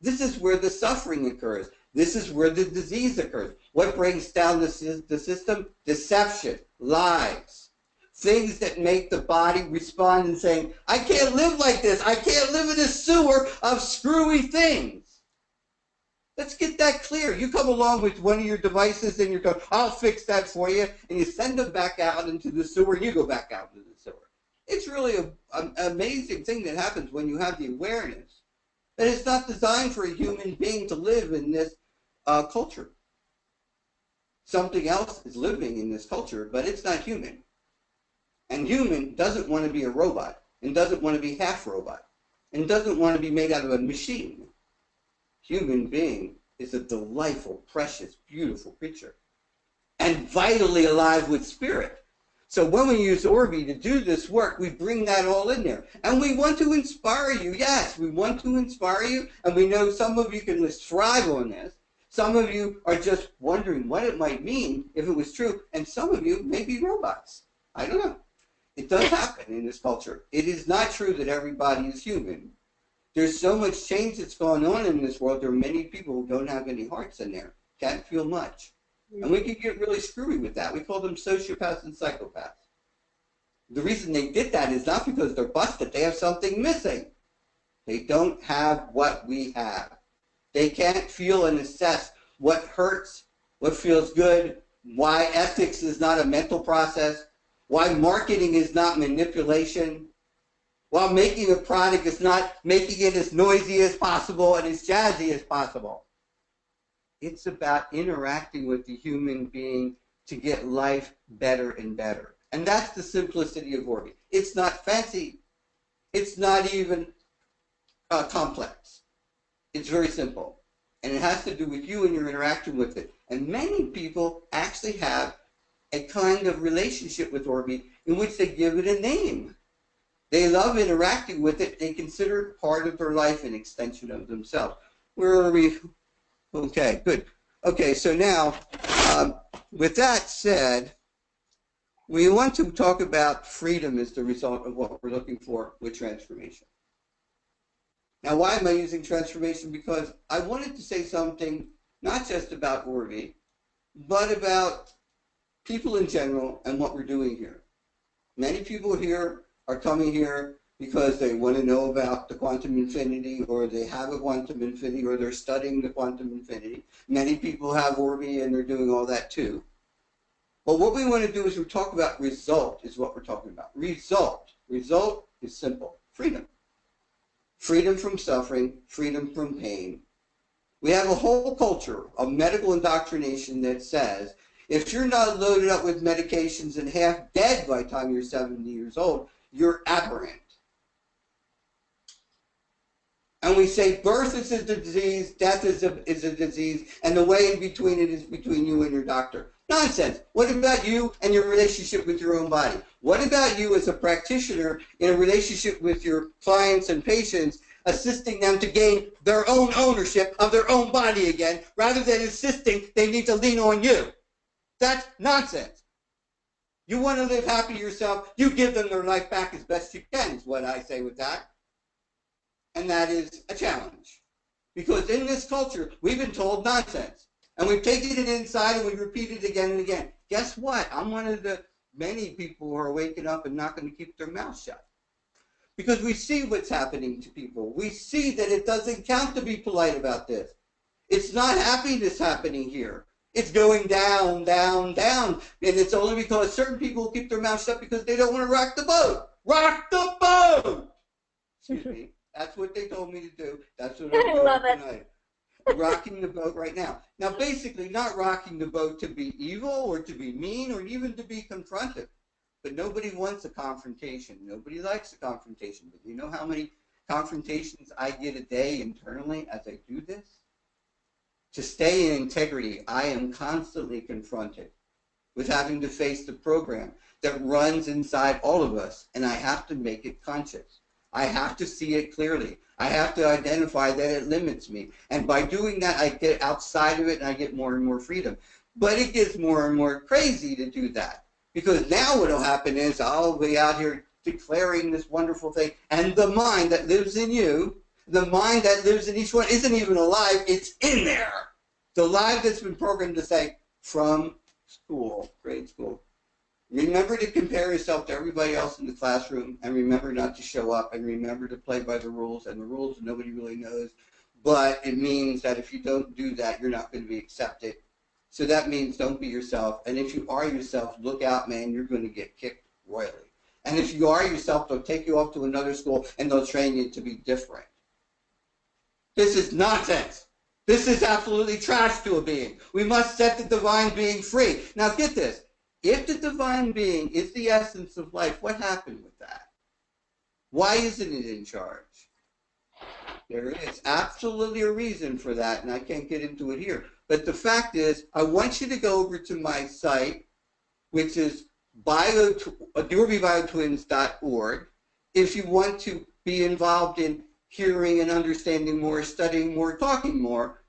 This is where the suffering occurs. This is where the disease occurs. What brings down the system? Deception, lies, things that make the body respond and saying, I can't live like this. I can't live in a sewer of screwy things. Let's get that clear. You come along with one of your devices and you're going, I'll fix that for you. And you send them back out into the sewer and you go back out into the sewer. It's really an amazing thing that happens when you have the awareness that it's not designed for a human being to live in this culture. Something else is living in this culture, but it's not human. And human doesn't want to be a robot and doesn't want to be half robot and doesn't want to be made out of a machine. Human being is a delightful, precious, beautiful creature and vitally alive with spirit. So when we use Orbi to do this work, we bring that all in there. And we want to inspire you. Yes, we want to inspire you. And we know some of you can thrive on this. Some of you are just wondering what it might mean if it was true. And some of you may be robots. I don't know. It does happen in this culture. It is not true that everybody is human. There's so much change that's going on in this world. There are many people who don't have any hearts in there, can't feel much. And we can get really screwy with that. We call them sociopaths and psychopaths. The reason they did that is not because they're busted. They have something missing. They don't have what we have. They can't feel and assess what hurts, what feels good, why ethics is not a mental process, why marketing is not manipulation, while making a product is not making it as noisy as possible and as jazzy as possible. It's about interacting with the human being to get life better and better. And that's the simplicity of Orbi. It's not fancy. It's not even complex. It's very simple. And it has to do with you and your interaction with it. And many people actually have a kind of relationship with Orbi in which they give it a name. They love interacting with it. They consider it part of their life, an extension of themselves. Where are we? Okay, good. Okay, so now, with that said, we want to talk about freedom as the result of what we're looking for with transformation. Now, why am I using transformation? Because I wanted to say something not just about Orbi, but about people in general and what we're doing here. Many people here are coming here because they want to know about the quantum infinity, or they have a quantum infinity, or they're studying the quantum infinity. Many people have Orbi and they're doing all that too. But what we want to do is we talk about result is what we're talking about. Result. Result is simple. Freedom. Freedom from suffering, freedom from pain. We have a whole culture of medical indoctrination that says if you're not loaded up with medications and half dead by the time you're 70 years old, you're aberrant. And we say birth is a disease, death is a disease, and the way in between it is between you and your doctor. Nonsense. What about you and your relationship with your own body? What about you as a practitioner in a relationship with your clients and patients, assisting them to gain their own ownership of their own body again, rather than insisting they need to lean on you? That's nonsense. You want to live happy yourself, you give them their life back as best you can, is what I say with that. And that is a challenge. Because in this culture, we've been told nonsense. And we've taken it inside and we repeat it again and again. Guess what? I'm one of the many people who are waking up and not going to keep their mouth shut. Because we see what's happening to people. We see that it doesn't count to be polite about this. It's not happiness happening here. It's going down, down, down. And it's only because certain people keep their mouth shut because they don't want to rock the boat. Rock the boat! Excuse me. That's what they told me to do. That's what I'm doing tonight. Rocking the boat right now. Now, basically, not rocking the boat to be evil or to be mean or even to be confrontive. But nobody wants a confrontation. Nobody likes a confrontation. But you know how many confrontations I get a day internally as I do this? To stay in integrity, I am constantly confronted with having to face the program that runs inside all of us, and I have to make it conscious. I have to see it clearly. I have to identify that it limits me. And by doing that, I get outside of it and I get more and more freedom. But it gets more and more crazy to do that. Because now what will happen is I'll be out here declaring this wonderful thing, and the mind that lives in you, the mind that lives in each one isn't even alive, it's in there. The life that's been programmed to say, from school, grade school, remember to compare yourself to everybody else in the classroom, and remember not to show up, and remember to play by the rules, and the rules nobody really knows, but it means that if you don't do that, you're not going to be accepted. So that means don't be yourself, and if you are yourself, look out, man, you're going to get kicked royally. And if you are yourself, they'll take you off to another school, and they'll train you to be different. This is nonsense. This is absolutely trash to a being. We must set the divine being free. Now get this. If the divine being is the essence of life, what happened with that? Why isn't it in charge? There is absolutely a reason for that, and I can't get into it here. But the fact is, I want you to go over to my site, which is DorbyBioTwins.org, if you want to be involved in hearing and understanding more, studying more, talking more,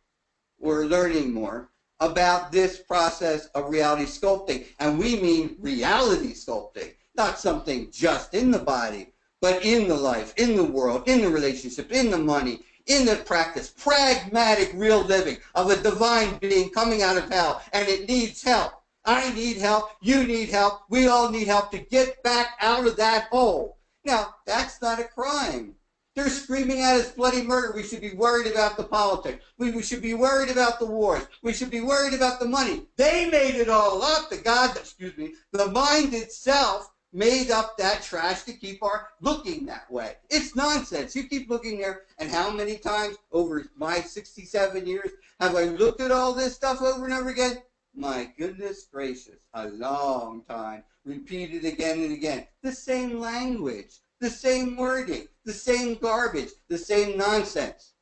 or learning more about this process of reality sculpting. And we mean reality sculpting, not something just in the body, but in the life, in the world, in the relationship, in the money, in the practice, pragmatic real living of a divine being coming out of hell, and it needs help. I need help, you need help, we all need help to get back out of that hole. Now, that's not a crime. They're screaming at us bloody murder. We should be worried about the politics. We should be worried about the wars. We should be worried about the money. They made it all up. The mind itself made up that trash to keep our looking that way. It's nonsense. You keep looking there, and how many times over my 67 years have I looked at all this stuff over and over again? My goodness gracious, a long time. Repeated again and again. The same language, the same wording, the same garbage, the same nonsense.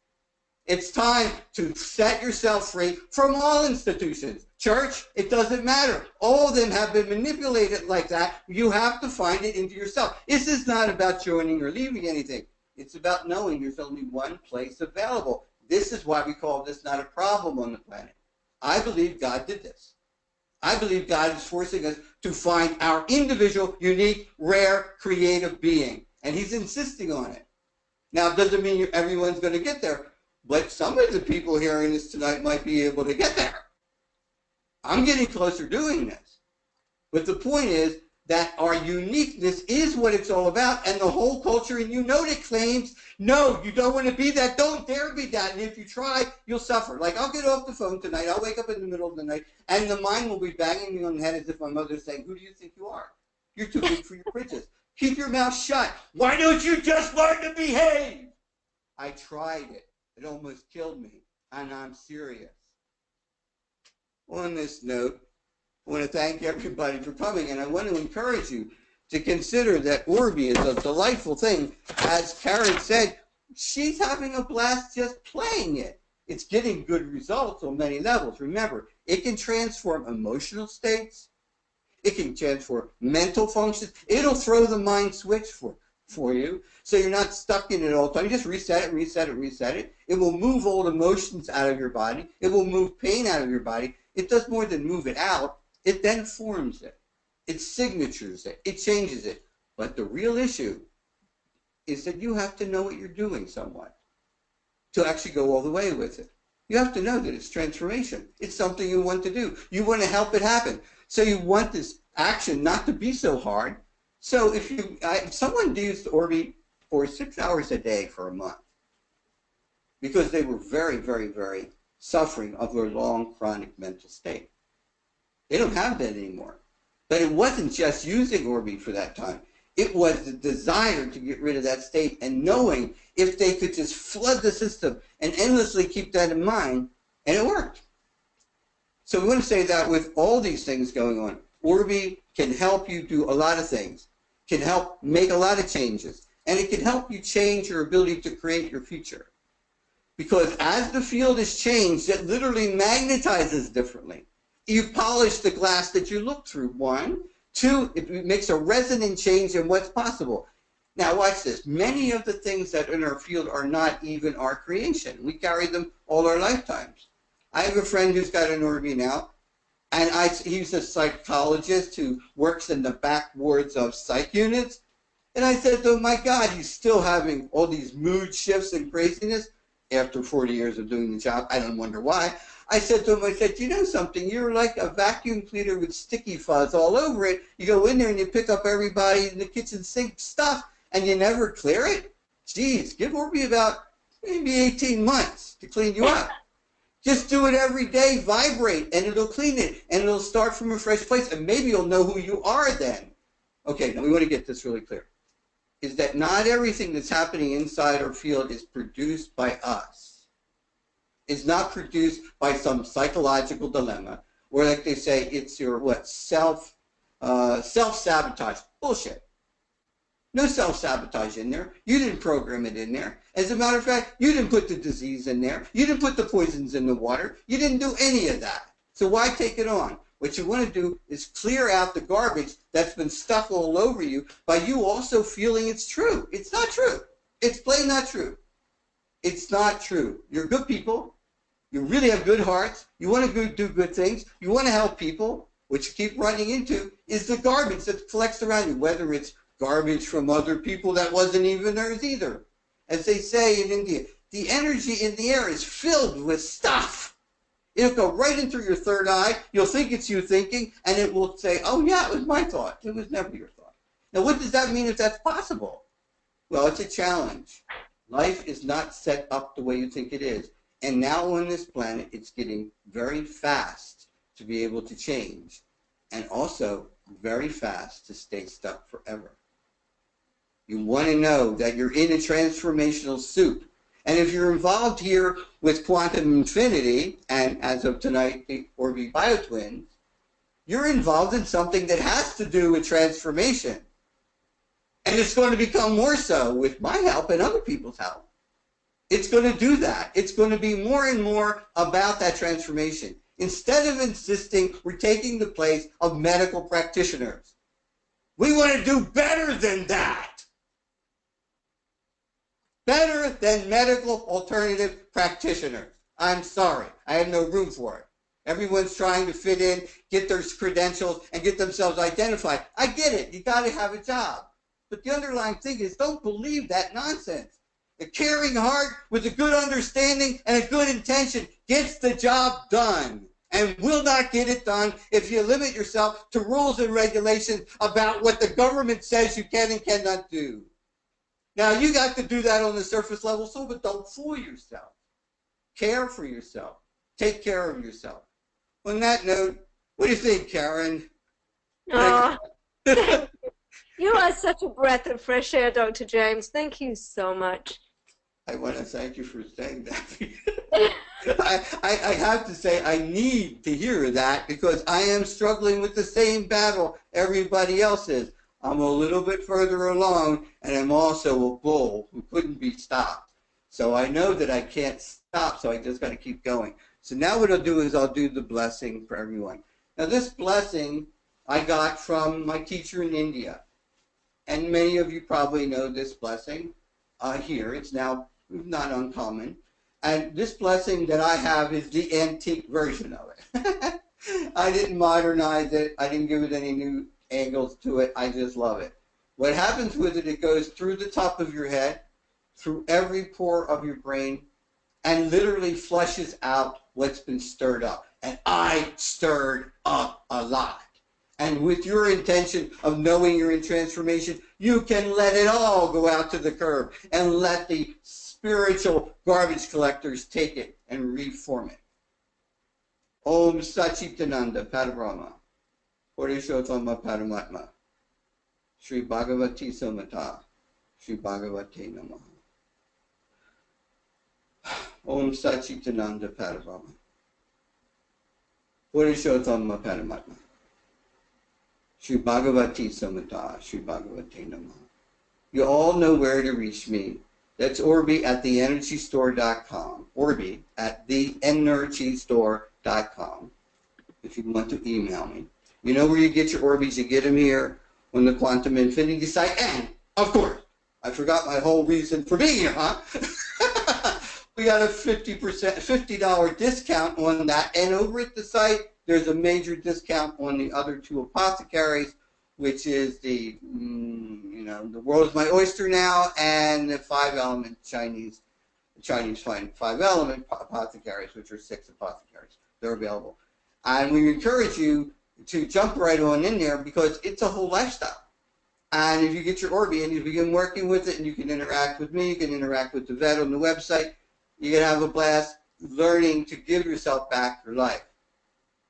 It's time to set yourself free from all institutions. Church, it doesn't matter. All of them have been manipulated like that. You have to find it into yourself. This is not about joining or leaving anything. It's about knowing there's only one place available. This is why we call this not a problem on the planet. I believe God did this. I believe God is forcing us to find our individual, unique, rare, creative being. And he's insisting on it. Now, it doesn't mean everyone's going to get there, but some of the people hearing this tonight might be able to get there. I'm getting closer doing this. But the point is that our uniqueness is what it's all about, and the whole culture in you know that claims, no, you don't want to be that, don't dare be that, and if you try, you'll suffer. Like, I'll get off the phone tonight, I'll wake up in the middle of the night, and the mind will be banging me on the head as if my mother's saying, who do you think you are? You're too big for your britches. Keep your mouth shut. Why don't you just learn to behave? I tried it. It almost killed me, and I'm serious. On this note, I want to thank everybody for coming, and I want to encourage you to consider that Orby is a delightful thing. As Karen said, she's having a blast just playing it. It's getting good results on many levels. Remember, it can transform emotional states. It can transform mental functions. It'll throw the mind switch for you, so you're not stuck in it all the time. You just reset it, reset it, reset it. It will move old emotions out of your body. It will move pain out of your body. It does more than move it out. It then forms it. It signatures it. It changes it. But the real issue is that you have to know what you're doing somewhat to actually go all the way with it. You have to know that it's transformation. It's something you want to do. You want to help it happen. So you want this action not to be so hard. So if someone used Orby for 6 hours a day for a month because they were very, very, very suffering of their long chronic mental state. They don't have that anymore. But it wasn't just using Orby for that time. It was the desire to get rid of that state and knowing if they could just flood the system and endlessly keep that in mind, and it worked. So we want to say that with all these things going on, Orby can help you do a lot of things, can help make a lot of changes, and it can help you change your ability to create your future. Because as the field is changed, it literally magnetizes differently. You polish the glass that you look through, 1. 2, it makes a resonant change in what's possible. Now watch this. Many of the things that are in our field are not even our creation. We carry them all our lifetimes. I have a friend who's got an orby now, and he's a psychologist who works in the back wards of psych units. And I said to him, my God, he's still having all these mood shifts and craziness after 40 years of doing the job. I don't wonder why. I said to him, I said, you know something? You're like a vacuum cleaner with sticky fuzz all over it. You go in there and you pick up everybody in the kitchen sink stuff and you never clear it? Geez, give Orby about maybe 18 months to clean you up. Just do it every day, vibrate, and it'll clean it, and it'll start from a fresh place, and maybe you'll know who you are then. Okay, now we want to get this really clear. Is that not everything that's happening inside our field is produced by us. It's not produced by some psychological dilemma, or like they say, it's your self-sabotage. Bullshit. No self-sabotage in there. You didn't program it in there. As a matter of fact, you didn't put the disease in there. You didn't put the poisons in the water. You didn't do any of that. So why take it on? What you want to do is clear out the garbage that's been stuck all over you by you also feeling it's true. It's not true. It's plain not true. It's not true. You're good people. You really have good hearts. You want to do good things. You want to help people. What you keep running into is the garbage that collects around you, whether it's garbage from other people that wasn't even theirs either. As they say in India, the energy in the air is filled with stuff. It'll go right into your third eye. You'll think it's you thinking, and it will say, oh yeah, it was my thought. It was never your thought. Now what does that mean if that's possible? Well, it's a challenge. Life is not set up the way you think it is. And now on this planet, it's getting very fast to be able to change, and also very fast to stay stuck forever. You want to know that you're in a transformational soup. And if you're involved here with iNfinity, and as of tonight, the Orby Biotwins, you're involved in something that has to do with transformation. And it's going to become more so with my help and other people's help. It's going to do that. It's going to be more and more about that transformation. Instead of insisting we're taking the place of medical practitioners, we want to do better than that. Better than medical alternative practitioners. I'm sorry, I have no room for it. Everyone's trying to fit in, get their credentials, and get themselves identified. I get it, you got to have a job. But the underlying thing is, don't believe that nonsense. A caring heart with a good understanding and a good intention gets the job done, and will not get it done if you limit yourself to rules and regulations about what the government says you can and cannot do. Now, you got to do that on the surface level, so, but don't fool yourself. Care for yourself. Take care of yourself. On that note, what do you think, Karen? Oh, you are such a breath of fresh air, Dr. James. Thank you so much. I want to thank you for saying that. I have to say I need to hear that because I am struggling with the same battle everybody else is. I'm a little bit further along, and I'm also a bull who couldn't be stopped. So I know that I can't stop, so I just got to keep going. So now what I'll do is I'll do the blessing for everyone. Now this blessing I got from my teacher in India. And many of you probably know this blessing here. It's now not uncommon. And this blessing that I have is the antique version of it. I didn't modernize it. I didn't give it any new angles to it. I just love it. What happens with it, it goes through the top of your head, through every pore of your brain, and literally flushes out what's been stirred up. And I stirred up a lot. And with your intention of knowing you're in transformation, you can let it all go out to the curb and let the spiritual garbage collectors take it and reform it. Om Sachitananda Parabrahma. Purushottama Paramatma. Sri Bhagavati Samata. Sri Bhagavate Namaha. Om Sachitananda Parabrahma. Purushottama Paramatma. Sri Bhagavati Samata. Sri Bhagavate Namaha. You all know where to reach me. That's Orby at theenergystore.com. Orby at theenergystore.com. If you want to email me. You know where you get your Orbies. You get them here on the iNfinity site. And, of course, I forgot my whole reason for being here, huh? We got a 50% $50 discount on that. And over at the site, there's a major discount on the other two apothecaries, which is the, the world is my oyster now, and the 5-element Chinese five element apothecaries, which are 6 apothecaries. They're available. And we encourage you to jump right on in there because it's a whole lifestyle. And if you get your Orbi and you begin working with it and you can interact with me, you can interact with the vet on the website, you can have a blast learning to give yourself back your life.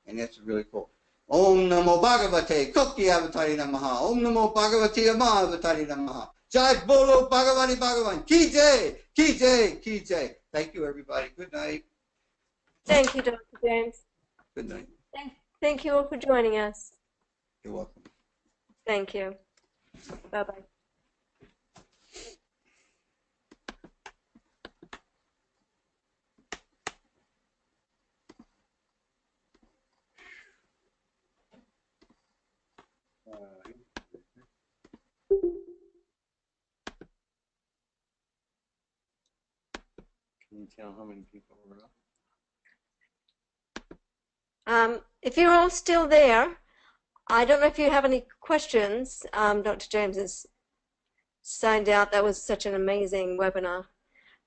And that's really cool. Om Namo Bhagavate Koki Avatari Namaha. Om Namo Bhagavate Ama Avatari Namaha. Jai Bolo Bhagavani Bhagavan. Ki Jai, Ki Jai, Ki Jai. Thank you, everybody. Good night. Thank you, Dr. James. Good night. Thank you all for joining us. You're welcome. Thank you. Bye-bye. Can you tell how many people were up? If you're all still there, I don't know if you have any questions. Dr. James has signed out. That was such an amazing webinar.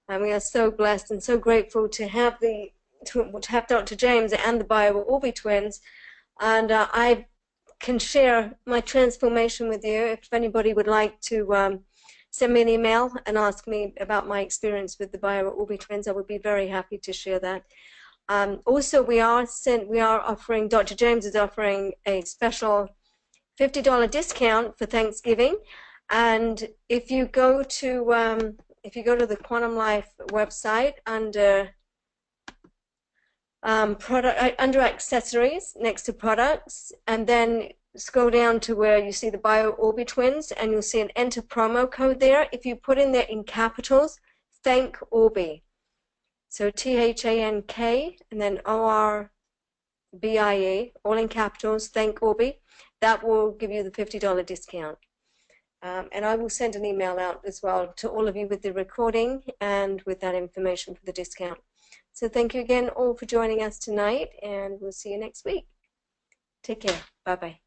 And we are so blessed and so grateful to have Dr. James and the Bio-Orbi twins. And I can share my transformation with you. If anybody would like to send me an email and ask me about my experience with the Bio-Orbi twins, I would be very happy to share that. Also, we are offering, Dr. James is offering a special $50 discount for Thanksgiving. And if you go to the Quantum Life website under under accessories next to products, and then scroll down to where you see the Bio-Orbi twins, and you'll see an enter promo code there. If you put in there in capitals, Thank Orbi. So THANK and then ORBIE, all in capitals, Thank Orbi. That will give you the $50 discount. And I will send an email out as well to all of you with the recording and with that information for the discount. So thank you again all for joining us tonight, and we'll see you next week. Take care. Bye-bye.